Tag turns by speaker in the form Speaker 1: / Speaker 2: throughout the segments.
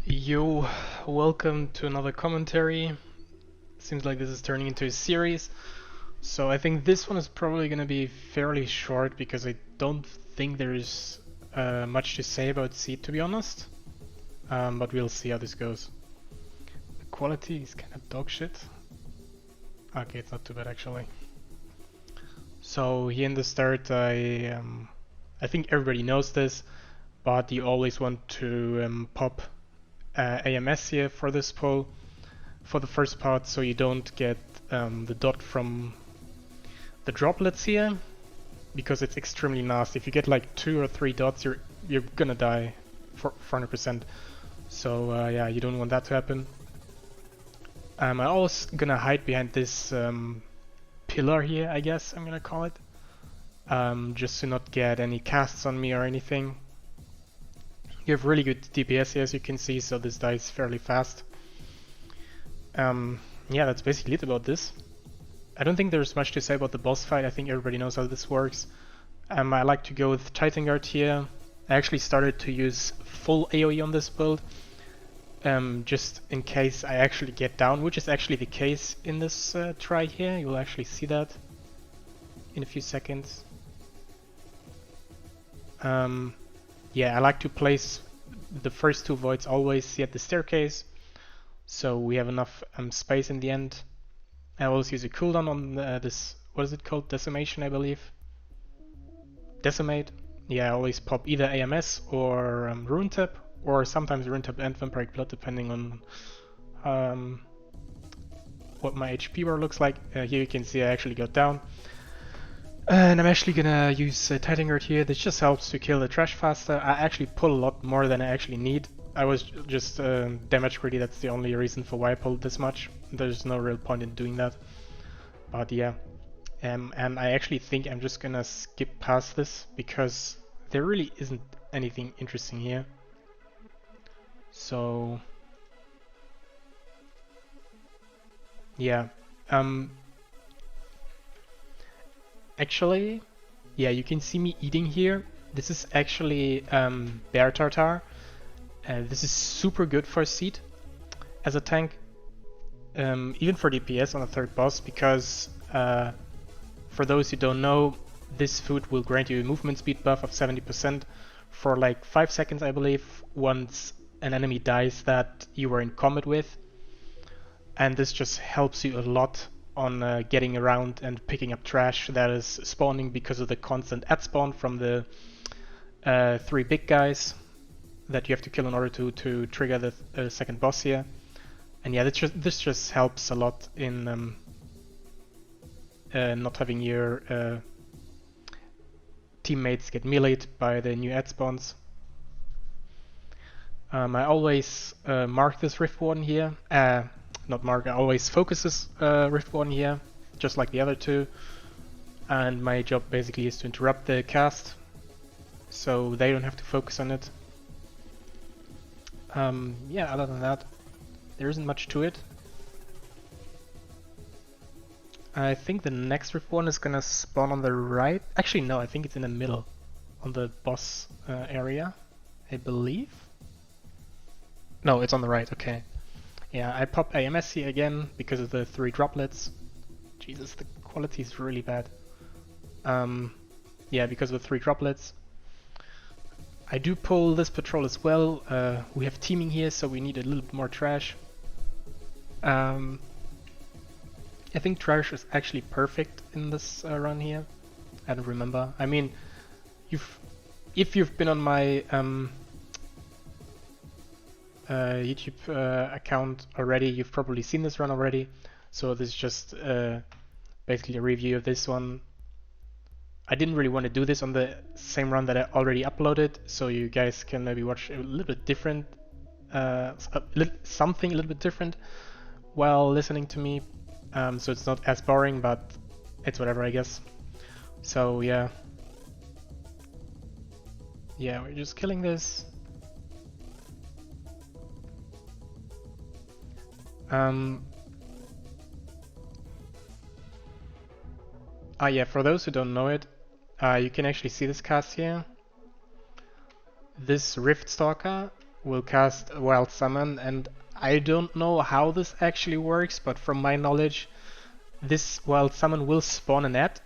Speaker 1: Yo, welcome to another commentary. Seems like this is turning into a series. So I think this one is probably going to be fairly short because I don't think there's much to say about SotT, to be honest. But we'll see how this goes. The quality is kind of dog shit. Okay, it's not too bad actually. So here in the start, I think everybody knows this, but you always want to pop AMS here for this pull for the first part, so you don't get the dot from the droplets here, because it's extremely nasty. If you get like 2 or 3 dots, you're gonna die for 400%. So yeah, you don't want that to happen. I'm always gonna hide behind this pillar here, I guess I'm gonna call it, just to not get any casts on me or anything. You have really good DPS here, as you can see, so this dies fairly fast. Yeah, that's basically it about this. I don't think there's much to say about the boss fight. I think everybody knows how this works. I like to go with Titan Guard here. I actually started to use full AoE on this build, just in case I actually get down, which is actually the case in this try here. You will actually see that in a few seconds. Yeah, I like to place the first 2 voids always at the staircase, so we have enough space in the end. I always use a cooldown on this, what is it called? Decimation, I believe. Decimate. Yeah, I always pop either AMS or Rune Tap, or sometimes Rune Tap and Vampiric Blood, depending on what my HP bar looks like. Here you can see I actually got down. And I'm actually gonna use Titan Guard here. This just helps to kill the trash faster. I actually pull a lot more than I actually need. I was just damage greedy, that's the only reason for why I pulled this much. There's no real point in doing that. But yeah. And I actually think I'm just gonna skip past this because there really isn't anything interesting here. So yeah. Actually, yeah, you can see me eating here. This is actually bear tartar. This is super good for SotT as a tank, even for DPS on the 3rd boss, because for those who don't know, this food will grant you a movement speed buff of 70% for like 5 seconds, I believe, once an enemy dies that you were in combat with. And this just helps you a lot on getting around and picking up trash that is spawning because of the constant ad spawn from the 3 big guys that you have to kill in order to trigger the 2nd boss here. And yeah, this just helps a lot in not having your teammates get meleeed by the new ad spawns. I always mark this Rift Warden here. Not mark, I always focus this Rift Warden here, just like the other 2. And my job basically is to interrupt the cast, so they don't have to focus on it. Yeah, other than that, there isn't much to it. I think the next Rift Warden is gonna spawn on the right. Actually, no, I think it's in the middle, on the boss area, I believe. No, it's on the right, okay. Yeah, I pop AMS here again because of the 3 droplets. Jesus, the quality is really bad. Yeah, because of the 3 droplets. I do pull this patrol as well. We have teaming here, so we need a little bit more trash. I think trash is actually perfect in this run here. I don't remember. I mean, if you've been on my YouTube account already, you've probably seen this run already. So this is just basically a review of this one. I didn't really want to do this on the same run that I already uploaded, so you guys can maybe watch a little bit different, something a little bit different while listening to me. So it's not as boring, but it's whatever, I guess. So yeah. Yeah, we're just killing this. Yeah, for those who don't know it, you can actually see this cast here. This Rift Stalker will cast a Wild Summon, and I don't know how this actually works, but from my knowledge, this Wild Summon will spawn a net.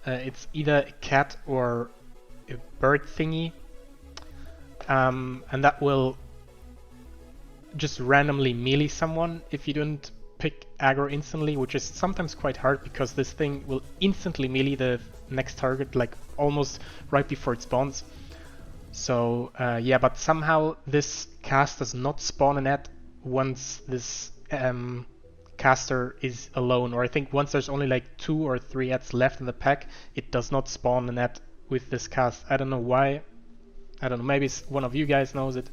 Speaker 1: It's either a cat or a bird thingy, and that will just randomly melee someone if you don't pick aggro instantly, which is sometimes quite hard because this thing will instantly melee the next target, like almost right before it spawns. So yeah, but somehow this cast does not spawn a net once this caster is alone, or I think once there's only like 2 or 3 ads left in the pack, it does not spawn a net with this cast. I don't know why. I don't know, maybe one of you guys knows it.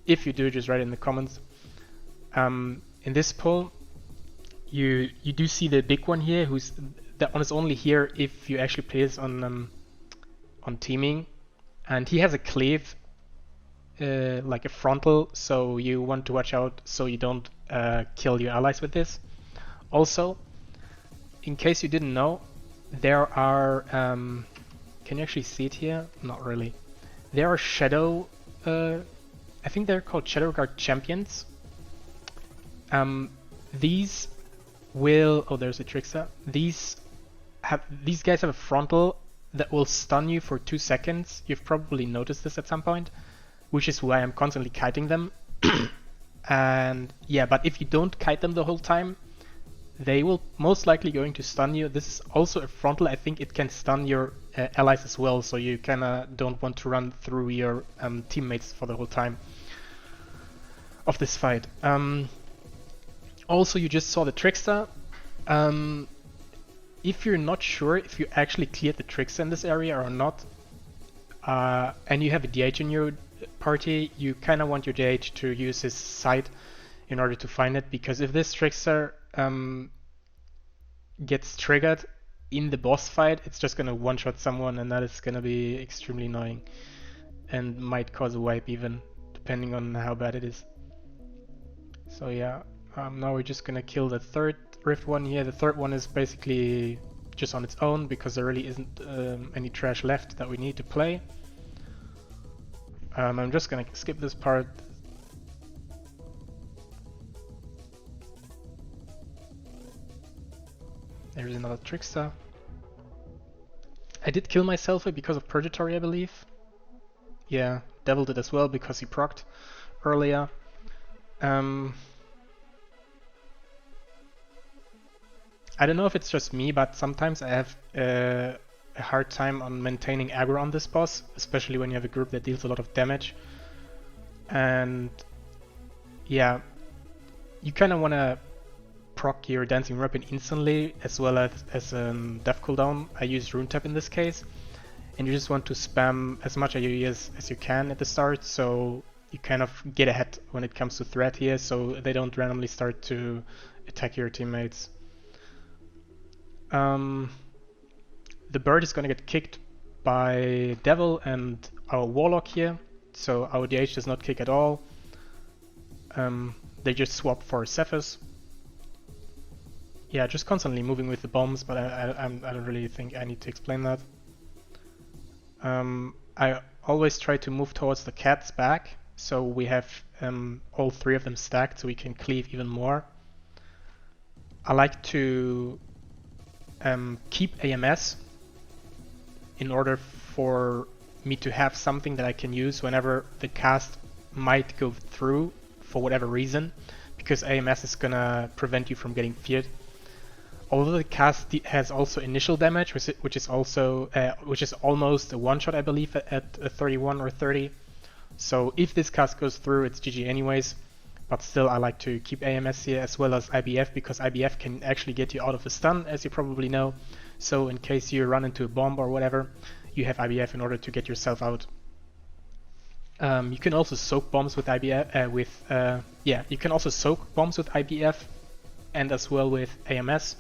Speaker 1: If you do, just write it in the comments. In this poll, you do see the big one here, that one is only here if you actually play this on teaming, and he has a cleave, like a frontal, so you want to watch out so you don't kill your allies with this. Also, in case you didn't know, there are can you actually see it here? Not really. There are shadow, I think they're called Shadow Guard champions. These will, oh, there's a trickster. These guys have a frontal that will stun you for 2 seconds. You've probably noticed this at some point, which is why I'm constantly kiting them. And yeah, but if you don't kite them the whole time, they will most likely going to stun you. This is also a frontal. I think it can stun your allies as well, so you kinda don't want to run through your teammates for the whole time of this fight. Also, you just saw the trickster. If you're not sure if you actually cleared the trickster in this area or not, and you have a DH in your party, you kind of want your DH to use his sight in order to find it, because if this trickster gets triggered in the boss fight, it's just gonna one-shot someone, and that is gonna be extremely annoying and might cause a wipe even, depending on how bad it is. So yeah, now we're just gonna kill the third Rift one here. The third one is basically just on its own because there really isn't any trash left that we need to play. I'm just gonna skip this part. There's another trickster. I did kill myself because of Purgatory, I believe. Yeah, Devil did as well because he procced earlier. I don't know if it's just me, but sometimes I have a hard time on maintaining aggro on this boss, especially when you have a group that deals a lot of damage. And yeah, you kind of want to proc your Dancing Weapon instantly, as well as death cooldown. I use Rune Tap in this case, and you just want to spam as much AoE as you can at the start, so you kind of get ahead when it comes to threat here, so they don't randomly start to attack your teammates. The bird is going to get kicked by Devil and our Warlock here, so our DH does not kick at all. They just swap for Cephas. Yeah, just constantly moving with the bombs, but I don't really think I need to explain that. I always try to move towards the cat's back, so we have all 3 of them stacked, so we can cleave even more. I like to keep AMS in order for me to have something that I can use whenever the cast might go through for whatever reason, because AMS is gonna prevent you from getting feared. Although the cast has also initial damage, which is almost a one-shot, I believe, at 31 or 30. So if this cast goes through, it's GG anyways. But still, I like to keep AMS here as well as IBF, because IBF can actually get you out of a stun, as you probably know. So in case you run into a bomb or whatever, you have IBF in order to get yourself out. You can also soak bombs with IBF. You can also soak bombs with IBF, and as well with AMS.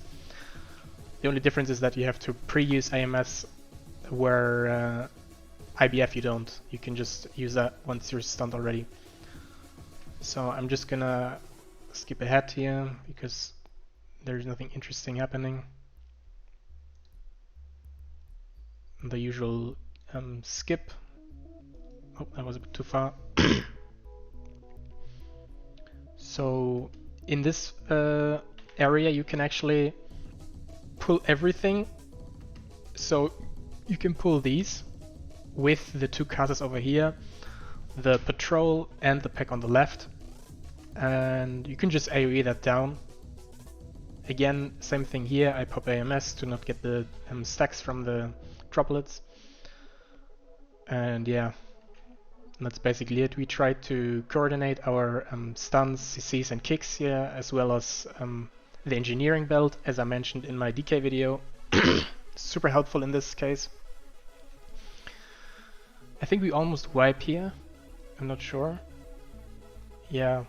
Speaker 1: The only difference is that you have to pre-use AMS, where IBF you don't. You can just use that once you're stunned already. So I'm just gonna skip ahead here because there's nothing interesting happening. The usual skip. Oh, that was a bit too far. So in this area you can actually pull everything. So you can pull these with the two casters over here, the patrol and the pack on the left, and you can just AoE that down. Again, same thing here, I pop AMS to not get the stacks from the droplets. And yeah, that's basically it. We try to coordinate our stuns, CCs and kicks here, as well as the engineering belt, as I mentioned in my DK video. Super helpful in this case. I think we almost wipe here, I'm not sure. Yeah,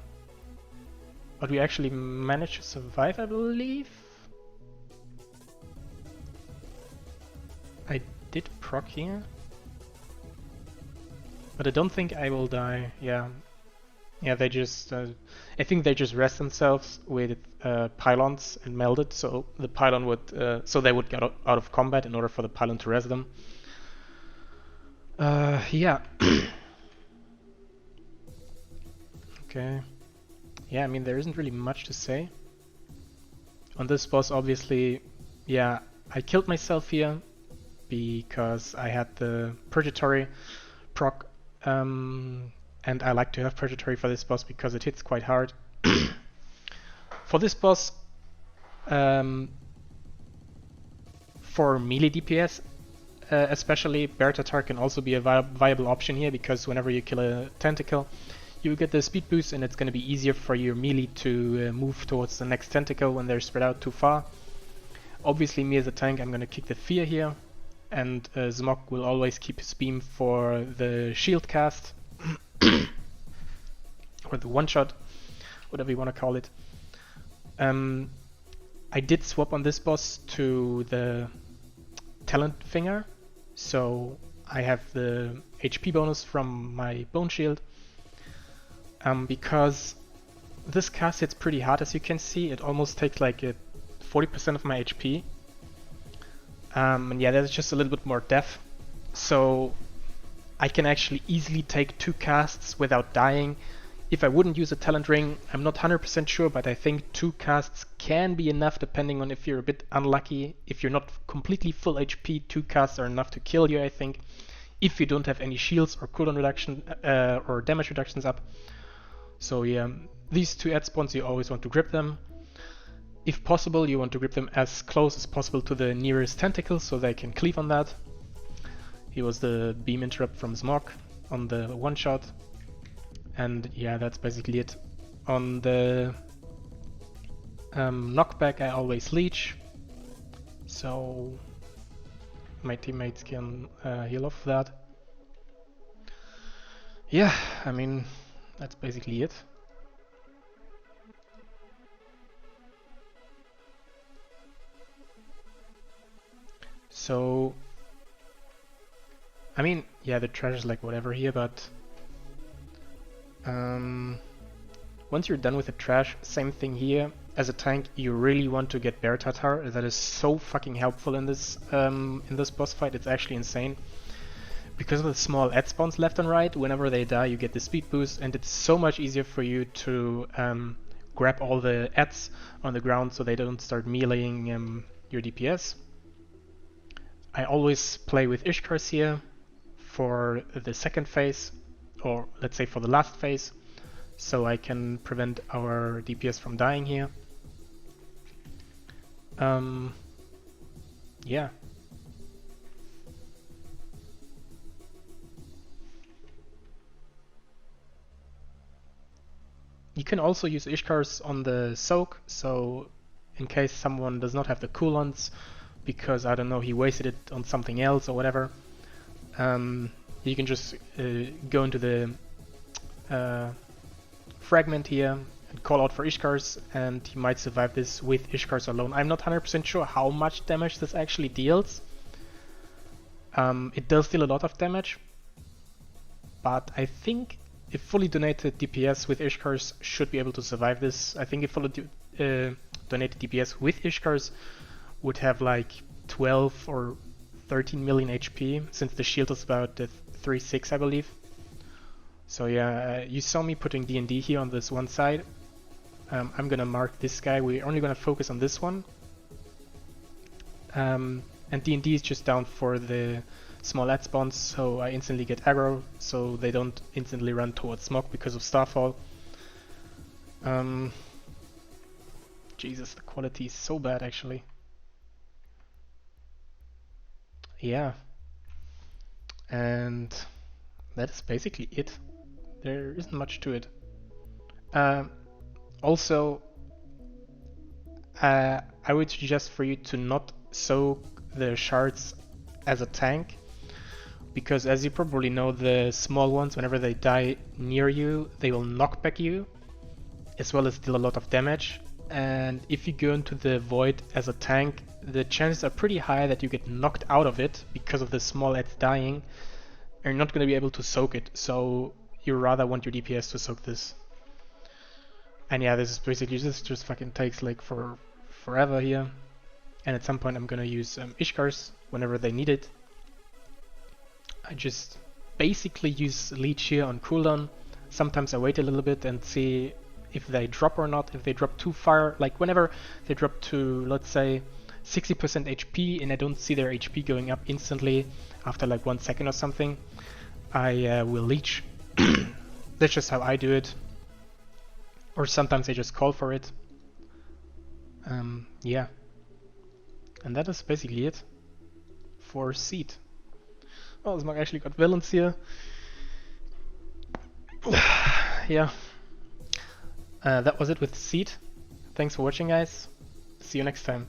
Speaker 1: but we actually managed to survive, I believe. I did proc here, but I don't think I will die. Yeah, they just I think they just rest themselves with pylons and melded, so the pylon would so they would get out of combat in order for the pylon to rest them. Yeah. Okay. Yeah, I mean, there isn't really much to say. On this boss, obviously, yeah, I killed myself here because I had the Purgatory proc, and I like to have Purgatory for this boss because it hits quite hard. For this boss, for melee DPS, especially, Bear Tatar can also be a viable option here, because whenever you kill a tentacle, you get the speed boost, and it's going to be easier for your melee to move towards the next tentacle when they're spread out too far. Obviously, me as a tank, I'm going to kick the Fear here, and Zmog will always keep his beam for the shield cast, or the one-shot, whatever you want to call it. I did swap on this boss to the Talent Finger, so I have the HP bonus from my Bone Shield. Because this cast hits pretty hard, as you can see. It almost takes like 40% of my HP. And yeah, there's just a little bit more depth. So I can actually easily take 2 casts without dying. If I wouldn't use a talent ring, I'm not 100% sure, but I think 2 casts can be enough, depending on if you're a bit unlucky. If you're not completely full HP, 2 casts are enough to kill you, I think. If you don't have any shields or cooldown reduction or damage reductions up. So yeah, these 2 ad spawns, you always want to grip them. If possible, you want to grip them as close as possible to the nearest tentacle so they can cleave on that. Here was the beam interrupt from Zmog on the one-shot. And yeah, that's basically it. On the knockback, I always leech, so my teammates can heal off that. Yeah, I mean, that's basically it. So, I mean, yeah, the trash is like whatever here, but once you're done with the trash, same thing here. As a tank, you really want to get Bear Tatar. That is so fucking helpful in this boss fight. It's actually insane. Because of the small ad spawns left and right, whenever they die, you get the speed boost, and it's so much easier for you to grab all the ads on the ground so they don't start meleeing your DPS. I always play with Ishkars here for the second phase, or let's say for the last phase, so I can prevent our DPS from dying here. Yeah. You can also use Ishkars on the soak, so in case someone does not have the cooldowns, because, I don't know, he wasted it on something else or whatever, you can just go into the fragment here and call out for Ishkars, and he might survive this with Ishkars alone. I'm not 100% sure how much damage this actually deals. It does deal a lot of damage, but I think a fully donated DPS with Ishkars should be able to survive this. I think a fully donated DPS with Ishkars would have like 12 or 13 million HP, since the shield is about 3-6, I believe. So yeah, you saw me putting D&D here on this one side. I'm gonna mark this guy. We're only gonna focus on this one. And D&D is just down for the small ad spawns, so I instantly get aggro, so they don't instantly run towards Smog because of Starfall. Jesus, the quality is so bad actually. Yeah. And that is basically it. There isn't much to it. Also, I would suggest for you to not soak the shards as a tank, because as you probably know, the small ones, whenever they die near you, they will knock back you, as well as deal a lot of damage. And if you go into the void as a tank, the chances are pretty high that you get knocked out of it because of the small ads dying, and you're not going to be able to soak it, so you rather want your DPS to soak this. And yeah, this is basically just fucking takes like forever here. And at some point I'm gonna use Ishkars whenever they need it. I just basically use Leech here on cooldown. Sometimes I wait a little bit and see if they drop or not. If they drop too far, like whenever they drop to, let's say, 60% HP and I don't see their HP going up instantly after like 1 second or something, I will Leech. That's just how I do it. Or sometimes I just call for it. Yeah. And that is basically it for SotT. Oh, Smog actually got villains here. Yeah. That was it with SotT. Thanks for watching, guys. See you next time.